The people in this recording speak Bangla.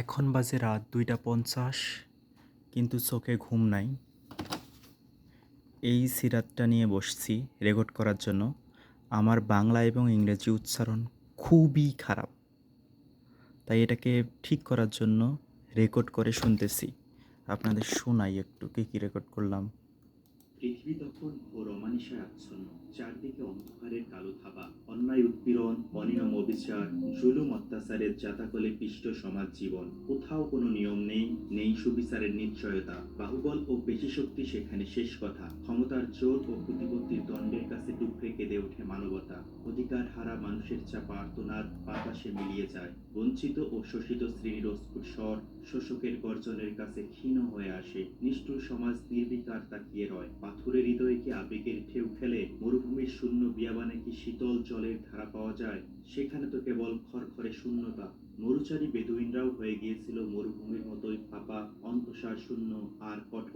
এখন বাজে রাত ২টা ৫০, কিন্তু চোখে ঘুম নাই। এই সিরাতটা নিয়ে বসছি রেকর্ড করার জন্য। আমার বাংলা এবং ইংরেজি উচ্চারণ খুবই খারাপ, তাই এটাকে ঠিক করার জন্য রেকর্ড করে শুনতেছি। আপনাদের শোনাই একটু কী কী রেকর্ড করলাম। পৃথিবী তখন ঘোর অমানিসায় আচ্ছন্ন, চারদিকে অন্ধকারের কালো থাবা, অন্যায় উৎপীড়ন, অনিয়ম অবিচার, জুলুম অত্যাচারের জাতাকলে পিষ্ট সমাজ জীবন। কোথাও কোনো নিয়ম নেই, নেই সুবিচারের নিশ্চয়তা। বাহুবল ও পেশিশক্তি সেখানে শেষ কথা। ক্ষমতার জোর ও প্রতিপত্তির দণ্ডের কাছে ডুকরে কেঁদে ওঠে মানবতা। অধিকার হারা মানুষের চাপা আর্তনাদ বাতাসে মিলিয়ে যায়। বঞ্চিত ও শোষিত শ্রেণীর অস্ফুট স্বর শোষকের গর্জনের কাছে ক্ষীণ হয়ে আসে। নিষ্ঠুর সমাজ নির্বিকার তাকিয়ে রয়। পাথরের হৃদয়ে কি আবেগের ঢেউ খেলে? মরুভূমির শূন্য বিয়াবানে কি শীতল জলের ধারা পাওয়া যায়? সেখানে তো কেবল খড়খড়ে শূন্যতা। মরুচারী বেদুইনরাও হয়ে গিয়েছিল মরুভূমির মতোই ফাঁপা, অন্তঃসার শূন্য আর কঠোর।